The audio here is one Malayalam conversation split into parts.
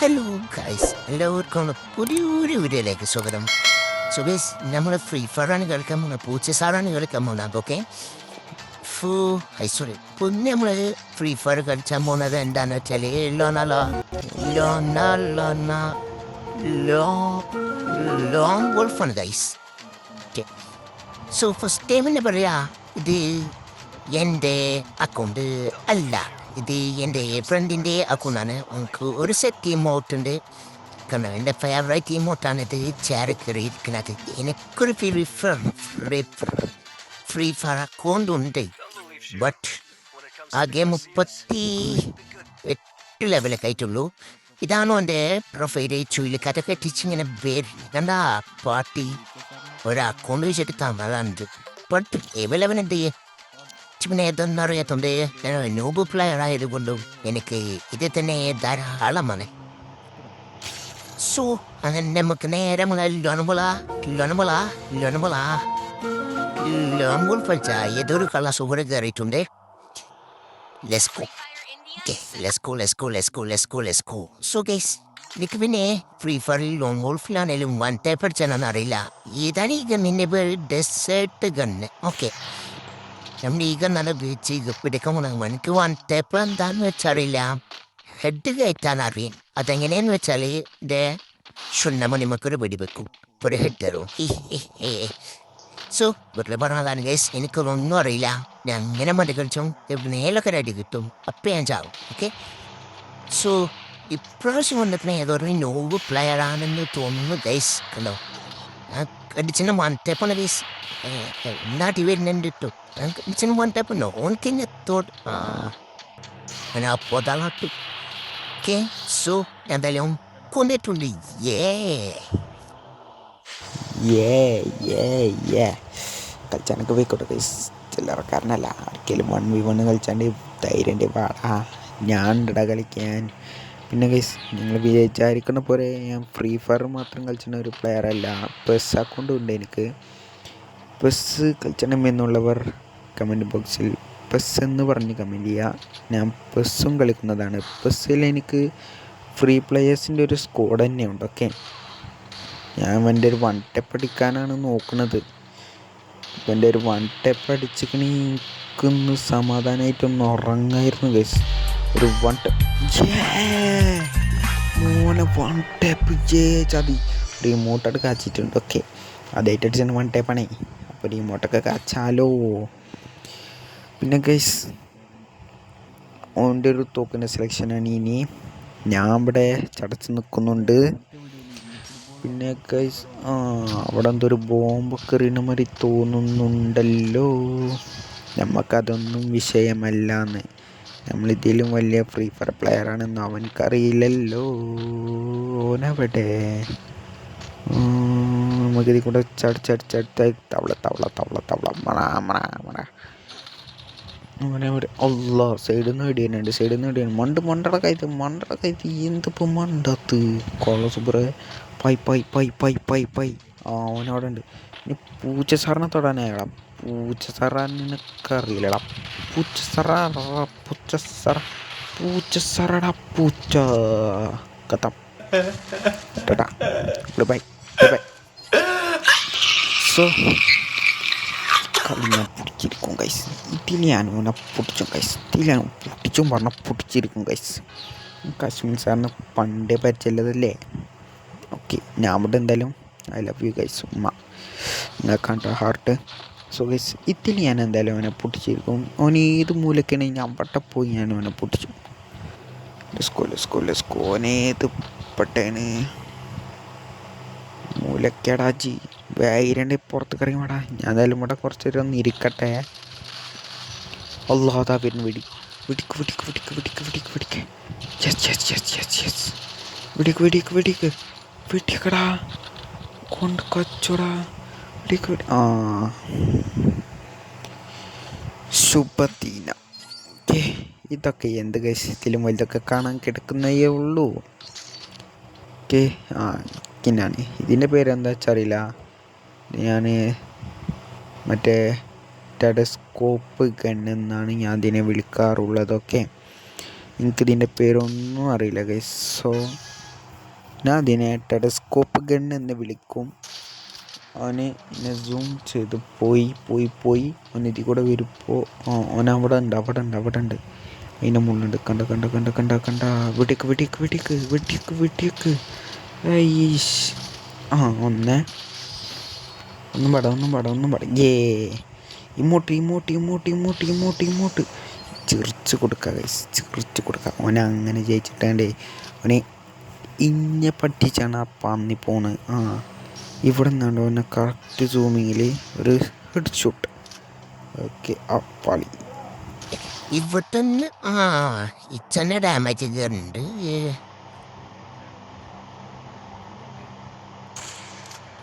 ഹലോ ഗൈസ്, എല്ലാവർക്കും പുതിയൊരു വീഡിയോയിലേക്ക് സ്വാഗതം. സോ ഗൈസ്, നമ്മൾ ഫ്രീ ഫയറാണ് കളിക്കാൻ പോകുന്നത്, പൂച്ചസാറാണ് കളിക്കാൻ പോകുന്നത്. ഓക്കെ, സോറി, പിന്നെ നമ്മൾ ഫ്രീ ഫയർ കളിച്ചാൻ പോകുന്നത് എന്താണെന്ന് വെച്ചാൽ ലോങ് വോൾഫാണ് guys. Okay, so first time തന്നെ പറയാ, ഇത് എൻ്റെ അക്കൗണ്ട് അല്ല, ഇത് എൻ്റെ ഫ്രണ്ടിൻ്റെ അക്കൗണ്ടാണ്. നമുക്ക് ഒരു സെറ്റ് ഇമോട്ടുണ്ട്, കാരണം എൻ്റെ ഫേവറേറ്റ് ഇമോട്ടാണ് ഇത്. ചേർ കയറിയിരിക്കുന്നത്. എനിക്കൊരു ഫ്രീ ഫയർ അക്കൗണ്ട് ഉണ്ട്, ബട്ട് ആ ഗെയിം 38 ലെവലൊക്കെ ആയിട്ടുള്ളൂ. ഇതാണോ എൻ്റെ പ്രൊഫൈല് ചുഴലിക്കാറ്റൊക്കെ ടീച്ചിങ്ങനെ കണ്ട പാർട്ടി ഒരു അക്കൗണ്ട് വെച്ചിട്ട് തന്നതാണിത്. ബട്ട് ഏവലവൻ എന്ത് ചെയ്യേ, പിന്നെ ഇതൊന്നും അറിയാത്തതുകൊണ്ട് ന്യൂബ് പ്ലെയർ ആയതുകൊണ്ടും എനിക്ക് ഇത് തന്നെ ധാരാളമാണ്. സോ അങ്ങനെ നമുക്ക് നേരെ ലോൺ പഠിച്ച ഏതൊരു കള്ള സുഹൃത്ത് കയറിയിട്ടുണ്ട്. സോ ഗൈസ്, എനിക്ക് പിന്നെ ഫ്രീ ഫയറിൽ ലോങ് വോൾഫിലാണേലും വൺ ടൈപ്പ് അടിച്ചാണെന്ന് അറിയില്ല. ഇതാണ് ഈ ഗണ്ണിൻ്റെ പേര്, ഡെസേർട്ട് ഗണ്ണ്. ഓക്കെ, നമ്മൾ ഈ ഗണ്ണാണ് ഉപയോഗിച്ച് ഇത് പിടിക്കാൻ പോകുന്നത്. എനിക്ക് വൺ ടൈപ്പ് എന്താണെന്ന് വെച്ചറിയില്ല, ഹെഡ് കയറ്റാൻ അറിയാം. അതെങ്ങനെയാന്ന് വെച്ചാൽ ഇതേ ഷുണ്ണമ നമുക്കൊരു വെടിവെക്കും, ഒരു ഹെഡ് തരും. സോ വെറുതെ പറഞ്ഞതാണ് ഗൈസ്, എനിക്കൊന്നും അറിയില്ല. ഞാൻ അങ്ങനെ മതി കളിച്ചും നേലൊക്കെ അടി കിട്ടും, അപ്പം ഞാൻ ചാവും. ഓക്കെ, സോ ഇപ്രാവശ്യം വന്നിട്ട് ഏതൊരു നോവ് പ്ലെയർ ആണെന്ന് തോന്നുന്നു ഗൈസ്. കണ്ടോ, അടിച്ചിന് വൺ ടൈപ്പാണ് ഗൈസ്. നാട്ടിൽ വരുന്നുണ്ട് കേട്ടോ, അടിച്ചിന് വൺ ടൈപ്പ് നോക്കിന് തോട്ട് അങ്ങനെ അപ്പോൾ തളട്ടു. ഓക്കെ, സോ എന്തായാലും കൊണ്ടിട്ടുണ്ട്. കളിച്ചാനൊക്കെ പോയിക്കോട്ടെ ഗൈസ്, ചില്ലറക്കാരനല്ല. ആർക്കെങ്കിലും 1v1 കളിച്ചാണ്ട് ധൈര്യൻ്റെ പാടാ, ഞാൻ ഉണ്ടടാ കളിക്കാൻ. പിന്നെ ഗൈസ്, നിങ്ങൾ വിചാരിക്കുന്ന പോലെ ഞാൻ ഫ്രീ ഫയർ മാത്രം കളിച്ചിരുന്ന ഒരു പ്ലെയറല്ല. പെസ് അക്കൗണ്ടും ഉണ്ട് എനിക്ക്. പെസ് കളിച്ചണമെന്നുള്ളവർ കമൻറ്റ് ബോക്സിൽ പെസ് എന്ന് പറഞ്ഞ് കമൻറ്റ് ചെയ്യുക. ഞാൻ പെസ്സും കളിക്കുന്നതാണ്. പെസ്സിൽ എനിക്ക് ഫ്രീ പ്ലെയേഴ്സിൻ്റെ ഒരു സ്ക്വാഡ് തന്നെയുണ്ട്. ഓക്കെ, ഞാൻ എൻ്റെ ഒരു വൺ ടെപ്പ് അടിക്കാനാണ് നോക്കുന്നത്. ഇപ്പം എൻ്റെ ഒരു വൺ ടെപ്പ് അടിച്ചിക്കണി എനിക്കൊന്ന് സമാധാനമായിട്ടൊന്ന് ഉറങ്ങായിരുന്നു ഗൈസ്. ഒരു വൺ ടെപ്പ് മോനെ, വൺ ടെപ്പ് ചതി റിമോട്ടൊക്കെ കാച്ചിട്ടുണ്ട്. ഓക്കെ, അതായിട്ട് അടിച്ചാൽ വൺ ടെപ്പാണേ, അപ്പോൾ റിമോട്ടൊക്കെ കാച്ചാലോ. പിന്നെ ഗൈസ്, ഓൻ്റെ ഒരു തോക്കിൻ്റെ സെലക്ഷനാണ് ഇനി. ഞാൻ ഇവിടെ ചടച്ച് നിൽക്കുന്നുണ്ട്. പിന്നെ ഗൈസ്, അവിടെ എന്തൊരു ബോംബൊക്കെ എറിയുന്ന മാതിരി തോന്നുന്നുണ്ടല്ലോ. നമുക്കതൊന്നും വിഷയമല്ലാന്ന്, നമ്മളിതിലും വലിയ ഫ്രീ ഫയർ പ്ലെയറാണെന്ന് അവനക്കറിയില്ലല്ലോ. ഓനവിടെ നമുക്കിതിൽ കൂടെ ചടിച്ചടിച്ചടുത്തായി തവള തവള തവള തവള മണ മണ മണ അങ്ങനെ ഒരു അല്ല സൈഡിൽ നിന്ന് ഇടിയുന്നുണ്ട്. മണ്ടട കയറ്റി എന്തിപ്പോൾ മണ്ടത്ത് കൊള്ള super pi pi pi pi pi pi അവനവിടെ ഉണ്ട്. ഇനി പൂച്ച സാറിനെ തൊടാനായടാ. പൂച്ച സാറാ നിനക്കറിയില്ലടാ. പൂച്ച പൂച്ച കത്തം ടാ ബൈ ബൈ. സോ കളി ഞാൻ പൊട്ടിച്ചിരിക്കും ഗൈസ്. ഇതിൽ ഞാൻ ഓനെ പൊട്ടിച്ചും ഗൈസ്. പറഞ്ഞാൽ പൊട്ടിച്ചിരിക്കും ഗൈസ്. കാശ്മീർ സാറിന് പണ്ടേ പരിചയമില്ലതല്ലേ. ഓക്കെ, ഞാൻ ഇവിടെ എന്തായാലും ഐ ലവ് യു ഗൈസ്. ഉമ്മ നിങ്ങൾക്കാണ്ട ഹാർട്ട്. സോ ഗൈസ്, ഇതിൽ ഞാൻ എന്തായാലും അവനെ പൊട്ടിച്ചിരിക്കും. അവൻ ഏത് മൂലക്കാണെങ്കിൽ ഞാൻ പോയി ഞാൻ അവനെ പൊട്ടിച്ചു. ലെസ്കോ ഓനേത് പട്ടേന് മൂലക്കേടാജി വേരൻ്റെ പുറത്ത് കറങ്ങി വേടാ. ഞാൻ എന്തായാലും ഇവിടെ കുറച്ച് നേരം ഒന്ന് ഇരിക്കട്ടെ. അല്ലാതാ വരുന്നു വെടിക്കടാ കൊണ്ട് കച്ചോടാ ശുഭദീന. ഓക്കെ, ഇതൊക്കെ എന്ത് ഗൈസത്തിലും വലുതൊക്കെ കാണാൻ കിടക്കുന്നേ ഉള്ളൂ. ഓക്കെ, ഞാന് ഇതിൻ്റെ പേരെന്താ വെച്ചാൽ അറിയില്ല. ഞാൻ മറ്റേ ടെലസ്കോപ്പ് ഗൺ എന്നാണ് ഞാൻ ഇതിനെ വിളിക്കാറുള്ളതൊക്കെ. എനിക്കിതിൻ്റെ പേരൊന്നും അറിയില്ല ഗൈസ്. സോ ഞാൻ അതിനെ ടെലസ്കോപ്പ് ഗൺ എന്ന് വിളിക്കും. അവന് എന്നെ സൂം ചെയ്ത് പോയി അവൻ ഇതിൽ കൂടെ വരുമ്പോൾ അവൻ അവിടെ ഉണ്ട് അതിൻ്റെ മുള്ളുണ്ട്. കണ്ട വെടിക്ക് ഐഷ്. ഒന്നും പട ഏ ഇമോട്ട് ചിറിച്ച് കൊടുക്കുക. ഓനെ അങ്ങനെ ജയിച്ചിട്ടാണ്ടേ ഓനെ ഇന്നെ പഠിച്ചാണ് ആ പന്നി പോണ്. ഇവിടെ നിന്നാണ്ട് ഓനെ കറക്റ്റ് സൂമിങ്ങിൽ ഒരു ഹെഡ് ഷോട്ട്. ഓക്കെ ആ പാളി. ഇവിടുന്ന് ഇച്ചന്നെ ഡാമേജ് കയറുന്നുണ്ട്.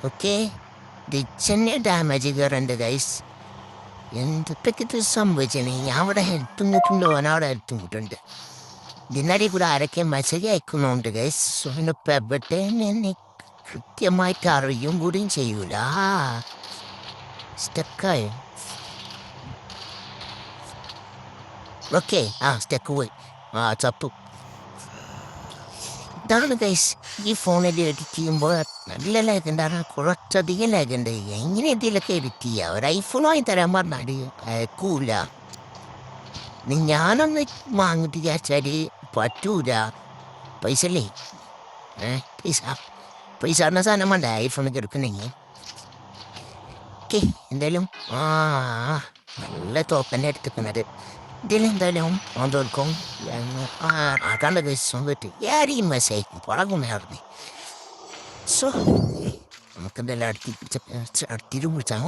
ഓക്കെ ഇച്ചന്നെ ഡാമേജ് കയറുന്നുണ്ട് ഗൈസ്. എന്തൊക്കെ ഇത് സംഭവിച്ചേ? ഞാൻ അവിടെ ഹെൽത്തും കിട്ടുന്നുണ്ട്, ഓനവിടെ ഹെൽത്തും കിട്ടുന്നുണ്ട്. ഇതിനടി കൂടെ ആരൊക്കെ മെസ്സേജ് അയക്കുന്നുണ്ട് ഗൈസ്. ഓനിപ്പോൾ എവിടെ എന്നെ കൃത്യമായിട്ട് അറിയും കൂടിയും ചെയ്യൂല. സ്റ്റക്കായോ? ഓക്കെ സ്റ്റക്ക് പോയി. ചത്തു. ഇതാണ് ഗൈസ് ഈ ഫോണിൽ എഡിറ്റ് ചെയ്യുമ്പോൾ നല്ല ലാഗ് ഉണ്ടാണ്, കുറച്ചധികം ലാഗ് ഉണ്ട്. എങ്ങനെ ഇതിലൊക്കെ എഡിറ്റ് ചെയ്യുക? ഒരു ഐഫോൺ വാങ്ങി തരാൻ പറഞ്ഞാൽ അയക്കൂല. ഞാനൊന്ന് വാങ്ങിട്ട് വിചാരിച്ചാൽ പറ്റൂല. പൈസ അല്ലേ? പൈസ എന്ന സാധനം വേണ്ട ഐഫോണൊക്കെ എടുക്കണമെങ്കിൽ. ഓക്കെ എന്തായാലും നല്ല തോപ്പന്നെ എടുത്തിരിക്കുന്നത്. ഇതിലെന്തായാലും തോൽക്കും. കണ്ട ദിവസം പറ്റി ആരെയും മെസ്സേജ് പഴകുമായിരുന്നു. സോ നമുക്കെന്തെല്ലാം അടുത്തിരും വിളിച്ചാൽ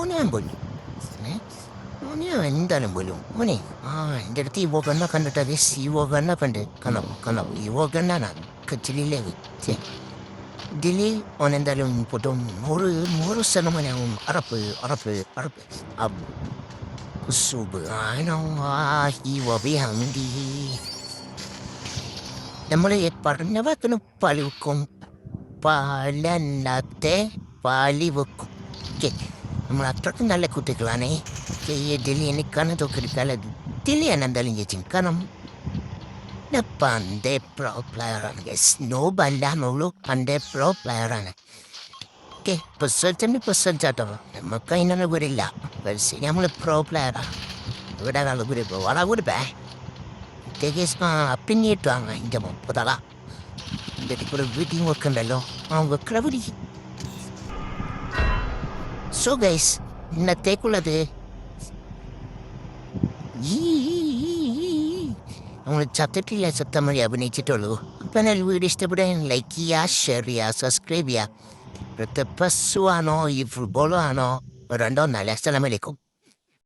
ഓനാൻ പോലും എന്തായാലും പോലും ഓനെ എൻ്റെ അടുത്ത് ഈ വോഗണ്ണ കണ്ടിട്ട് ഈ വോഗണ്ണ കണ്ട് കന്നോ ഈ വോഗണ്ണാണ് കച്ചിലില്ലേ ഇതില് ഓനെന്തായാലും പൊട്ടും 100% അറപ്പ് സുബാനോഹി. നമ്മൾ പറഞ്ഞ വാക്കിന് പലർക്കും പലന്നത്തെ പാലി വെക്കും. നമ്മൾ അത്രയ്ക്കും നല്ല കുട്ടികളാണേ. ഇതില് എനിക്കാണ് തോക്കെടുക്കാതെ ഇതില് ഞാൻ എന്തായാലും ചേച്ചി. കാരണം പണ്ടേ പ്രോ പ്ലെയറാണ്. നോ ബല്ലാന്നുള്ളൂ, പണ്ടേ പ്രോ പ്ലെയറാണ്. ഓക്കെ പെർസെൻറ്റാട്ടോ നമുക്ക് അതിനൊന്നും വരില്ല. നമ്മൾ പ്രോ പ്ലെയറാണ്. ഇവിടെ വളകൂടി പിന്നീട്ട് വാങ്ങ എൻ്റെ 30 എൻ്റെ കൂടെ വീട്ടിൽ വെക്കണ്ടല്ലോ. വെക്കട പിടി. സോ ഗൈസ് ഇന്നത്തേക്കുള്ളത് നമ്മൾ ചത്തിട്ടില്ല, സത്തം വഴി അഭിനയിച്ചിട്ടുള്ളൂ. അപ്പം വീഡിയോ ഇഷ്ടപ്പെടാൻ ലൈക്ക് ചെയ്യുക, ഷെയർ ചെയ്യുക, സബ്സ്ക്രൈബ് ചെയ്യുക. ഇവിടുത്തെ പശു ആണോ ഈ ഫുട്ബോളോ ആണോ രണ്ടോ 4 അസ്സലാമു അലൈക്കും.